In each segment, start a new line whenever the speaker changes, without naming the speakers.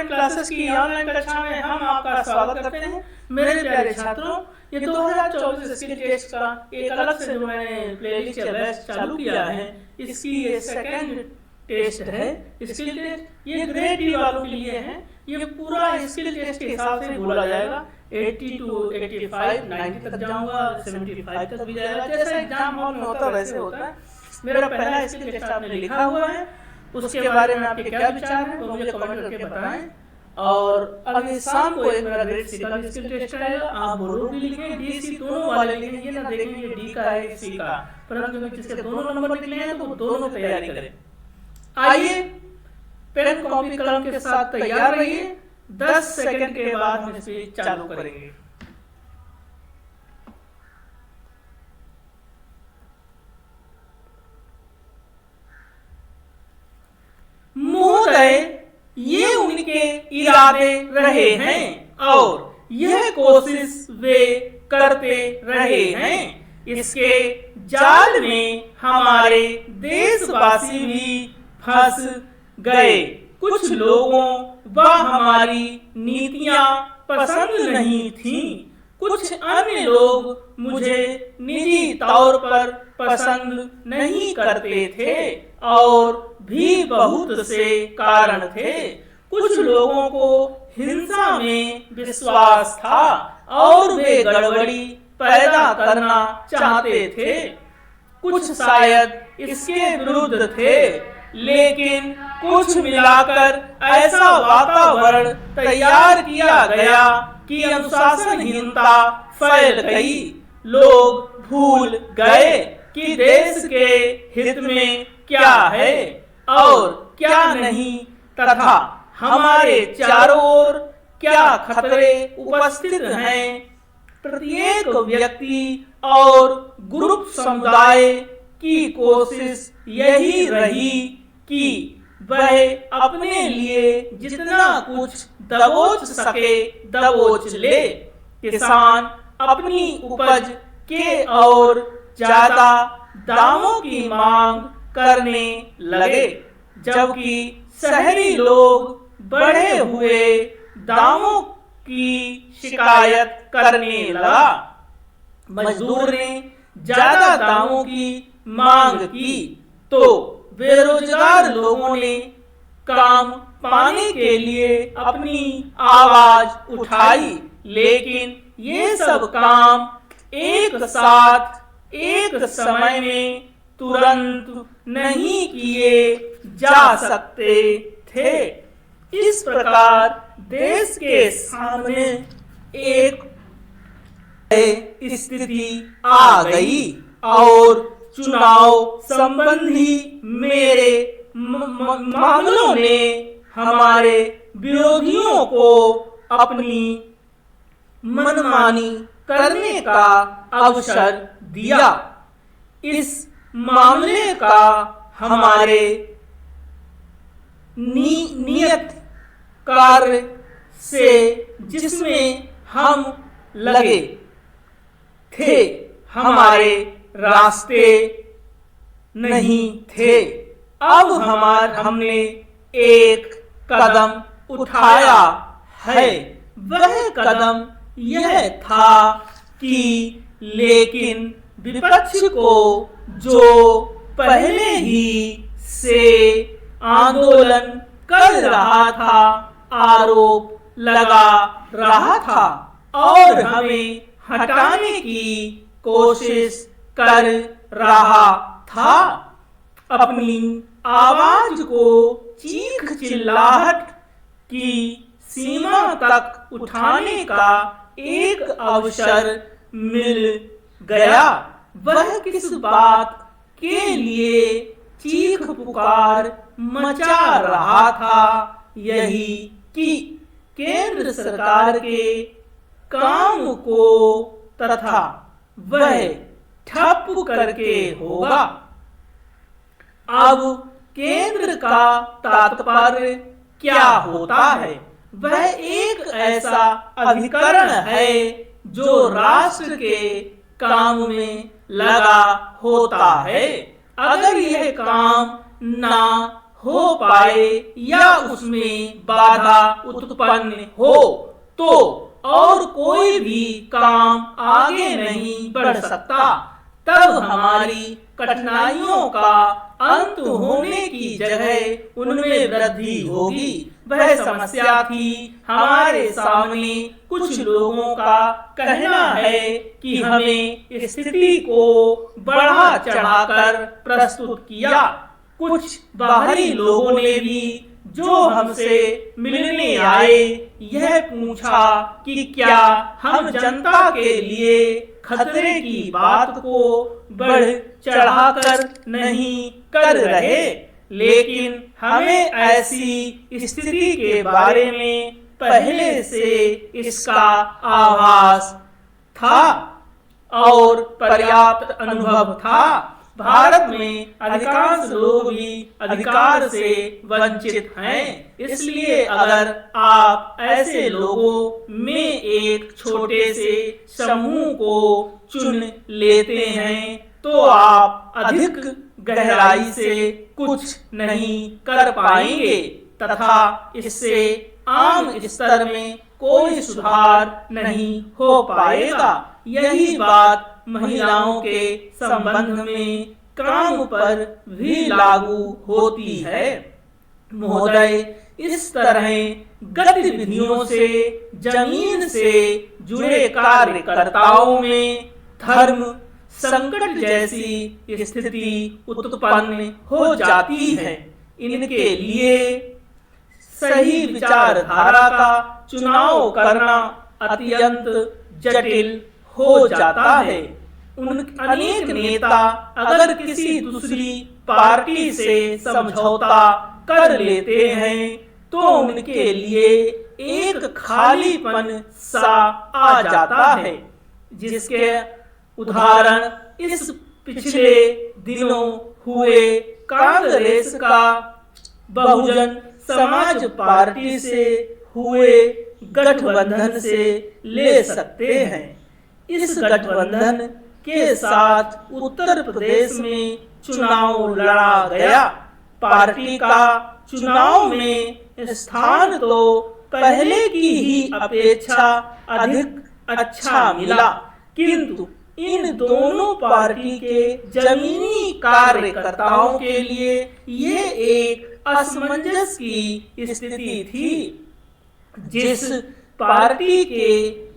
Government classes की online कक्षा में हम आपका स्वागत करते हैं। मेरे प्यारे छात्रों, ये 2024 स्किल टेस्ट का एक अलग से जो मैंने प्लेलिस्ट या बैच चालू किया है, इसकी ये सेकेंड टेस्ट है। स्किल टेस्ट ये ग्रेड डी वालों के लिए है। ये पूरा स्किल टेस्ट के हिसाब से बोला जाएगा। 80 to 85, 90 तक जाऊंगा, 75 तक भी जाएगा। जैसा एग्जाम हॉल में होता वैसे होता है। मेरा पहला स्किल टेस्ट आपने लिखा हुआ है, उसके बारे में आपके क्या विचार हैं वो मुझे कमेंट करके बताएं। और अभी शाम को एक मेरा ग्रेड सी का स्किल टेस्ट आएगा। आप बोलो भी लिखें, डी सी दोनों वाले लिखें, ये ना देखें ये डी का है सी का, परंतु जिसके दोनों नंबर निकले हैं तो वो दोनों तैयारी करें। आइए पेन कॉपी कलम के साथ तैयार रहिए। 10 सेकंड के बाद हम इसे चालू करेंगे। महोदय, ये उनके इरादे रहे हैं और यह कोशिश वे करते रहे हैं। इसके जाल में हमारे देशवासी भी फंस गए। कुछ लोगों व हमारी नीतियां पसंद नहीं थीं। कुछ अन्य लोग मुझे निजी तौर पर पसंद नहीं करते थे और भी बहुत से कारण थे। कुछ लोगों को हिंसा में विश्वास था और वे गड़बड़ी पैदा करना चाहते थे। कुछ शायद इसके विरुद्ध थे, लेकिन कुछ मिलाकर ऐसा वातावरण तैयार किया गया कि अनुशासनहीनता फैल गई। लोग भूल गए कि देश के हित में क्या है और क्या नहीं, तथा हमारे चारों ओर क्या खतरे उपस्थित हैं। प्रत्येक व्यक्ति और ग्रुप समुदाय की कोशिश यही रही कि वह अपने लिए जितना कुछ दबोच सके दबोच ले। किसान अपनी उपज के और ज्यादा दामों की मांग करने लगे, जबकि शहरी लोग बढ़े हुए दामों की शिकायत करने लगा। मजदूर ने ज्यादा दामों की मांग की तो बेरोजगार लोगों ने काम पाने के लिए अपनी आवाज उठाई, लेकिन ये सब काम एक साथ एक समय में तुरंत नहीं किए जा सकते थे। इस प्रकार देश के सामने एक स्थिति आ गई और चुनाव संबंधी मेरे मामलों ने हमारे विरोधियों को अपनी मनमानी करने का अवसर दिया। इस मामले का हमारे नियत कार्य से जिसमें हम लगे थे, हमारे रास्ते नहीं थे। अब हमने एक कदम उठाया है। वह कदम यह था कि लेकिन विपक्ष को जो पहले ही से आंदोलन कर रहा था, आरोप लगा रहा था और हमें हटाने की कोशिश कर रहा था, अपनी आवाज को चीख चिल्लाहट की सीमा तक उठाने का एक अवसर मिल गया। वह किस बात के लिए चीख पुकार मचा रहा था, यही कि केंद्र सरकार के काम को तथा वह ठप करके होगा। अब केंद्र का तात्पर्य क्या होता है? वह एक ऐसा अभिकरण है जो राष्ट्र के काम में लगा होता है। अगर यह काम ना हो पाए या उसमें बाधा उत्पन्न हो तो और कोई भी काम आगे नहीं बढ़ सकता। तब हमारी कठिनाइयों का अंत होने की जगह उनमें वृद्धि होगी। वह समस्या थी हमारे सामने। कुछ लोगों का कहना है कि हमें स्थिति को बढ़ा चढ़ाकर प्रस्तुत किया। कुछ बाहरी लोगों ने भी जो हमसे मिलने आए यह पूछा कि क्या हम जनता के लिए खतरे की बात को बढ़ चढ़ाकर नहीं कर रहे, लेकिन हमें ऐसी स्थिति के बारे में पहले से इसका आभास था और पर्याप्त अनुभव था। भारत में अधिकांश लोग भी अधिकार से वंचित हैं। इसलिए अगर आप ऐसे लोगों में एक छोटे से समूह को चुन लेते हैं तो आप अधिक गहराई से कुछ नहीं कर पाएंगे तथा इससे आम स्तर में कोई सुधार नहीं हो पाएगा। यही बात महिलाओं के संबंध में काम पर भी लागू होती है। महोदय, इस तरह गतिविधियों से जमीन से जुड़े कार्यकर्ताओं में धर्म संकट जैसी स्थिति उत्पन्न हो जाती है। इनके लिए सही विचारधारा का चुनाव करना अत्यंत जटिल हो जाता है। अनेक नेता अगर किसी दूसरी पार्टी से समझौता कर लेते हैं तो उनके लिए एक खालीपन सा आ जाता है, जिसके उदाहरण इस पिछले दिनों हुए कांग्रेस का बहुजन समाज पार्टी से हुए गठबंधन से ले सकते हैं। इस गठबंधन के साथ उत्तर प्रदेश में चुनाव लड़ा गया। पार्टी का चुनाव में स्थान तो पहले की ही अपेक्षा अधिक अच्छा मिला, किंतु इन दोनों पार्टी के जमीनी कार्यकर्ताओं के लिए ये एक असमंजस की स्थिति थी। जिस पार्टी के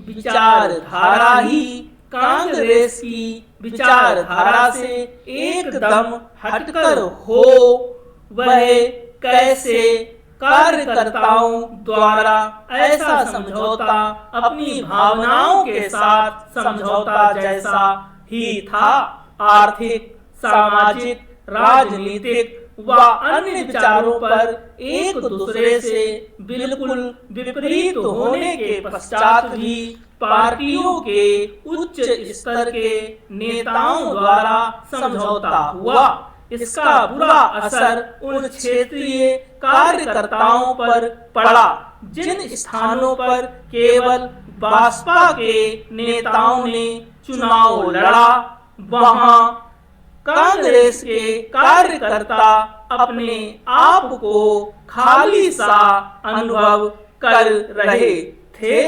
विचारधारा ही कांग्रेस की विचारधारा से एकदम हटकर हो, वह कैसे कार्यकर्ताओं द्वारा ऐसा समझौता अपनी भावनाओं के साथ समझौता जैसा ही था। आर्थिक, सामाजिक, राजनीतिक व अन्य विचारों पर एक दूसरे से बिल्कुल विपरीत होने के पश्चात भी पार्टियों के उच्च स्तर के नेताओं द्वारा समझौता हुआ। इसका बुरा असर उन क्षेत्रीय कार्यकर्ताओं पर पड़ा जिन स्थानों पर केवल भाजपा के नेताओं ने चुनाव लड़ा। वहां कांग्रेस के कार्यकर्ता अपने आप को खाली सा अनुभव कर रहे थे।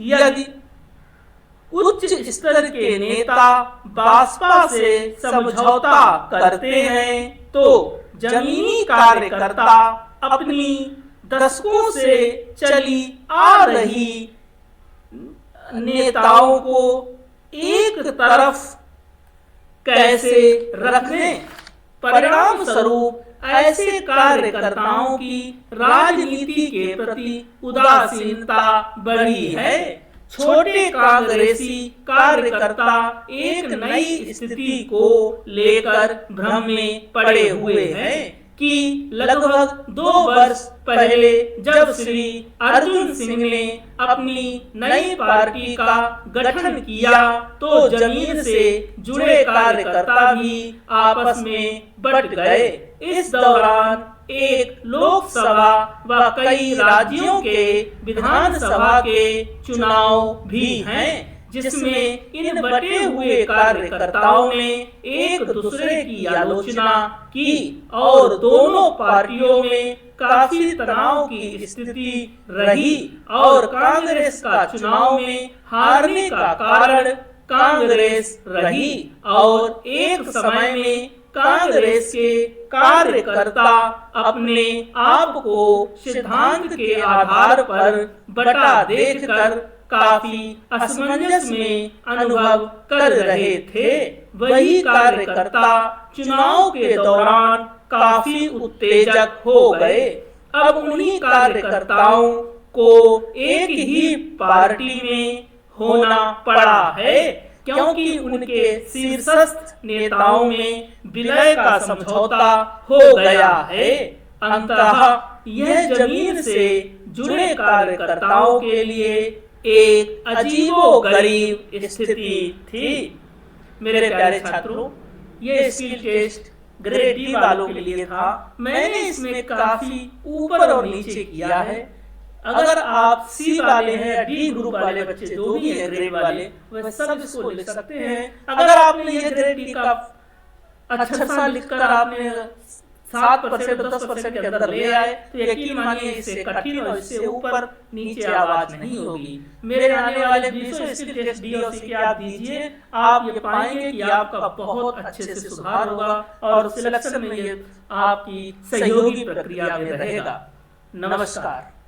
यदि उच्च स्तर के नेता भाजपा से समझौता करते हैं तो जमीनी कार्यकर्ता अपनी दशकों से चली आ रही नेताओं को एक तरफ कैसे रखने। परिणाम स्वरूप ऐसे कार्यकर्ताओं की राजनीति के प्रति उदासीनता बढ़ी है। छोटे कांग्रेसी कार्यकर्ता एक नई स्थिति को लेकर भ्रम में पड़े हुए हैं कि लगभग 2 वर्ष पहले जब श्री अर्जुन सिंह ने अपनी नई पार्टी का गठन किया तो जमीन से जुड़े कार्यकर्ता भी आपस में बंट गए। इस दौरान एक लोकसभा व कई राज्यों के विधानसभा के चुनाव भी हैं। जिसमें इन बटे हुए कार्यकर्ताओं ने एक दूसरे की आलोचना की और दोनों पार्टियों में काफी तनाव की स्थिति रही और कांग्रेस का चुनाव में हारने का कारण कांग्रेस रही और एक समय में कांग्रेस के कार्यकर्ता अपने आप को सिद्धांत के आधार पर बटा देखकर काफी असमंजस में अनुभव कर रहे थे। वही कार्यकर्ता चुनाव के दौरान काफी उत्तेजक हो गए। अब उन्हीं कार्यकर्ताओं को एक ही पार्टी में होना पड़ा है क्योंकि उनके शीर्षस्थ नेताओं में विलय का समझौता हो गया है। अंततः यह जमीन से जुड़े कार्यकर्ताओं के लिए एक अजीबोगरीब स्थिति थी। मेरे प्यारे छात्रों, ये स्किल टेस्ट ग्रेड डी वालों के लिए था। मैंने इसमें काफी ऊपर और नीचे किया है। अगर आप सी वाले हैं या डी ग्रुप वाले बच्चे जो भी हैं ग्रेड वाले, वह सब इसको लिख सकते हैं। अगर आपने ये ग्रेड डी का अच्छा सा लिखकर आपने 7% 10% के अंदर ले आए तो यकीन मानिए इससे कठिन और इससे ऊपर नीचे आवाज नहीं होगी। मेरे आने वाले 20 स्किल टेस्ट डी और सी के आप दीजिए, आप ये पाएंगे कि आपका बहुत अच्छे से सुधार होगा और सिलेक्शन में ये आपकी सहयोगी प्रक्रिया में रहेगा। नमस्कार।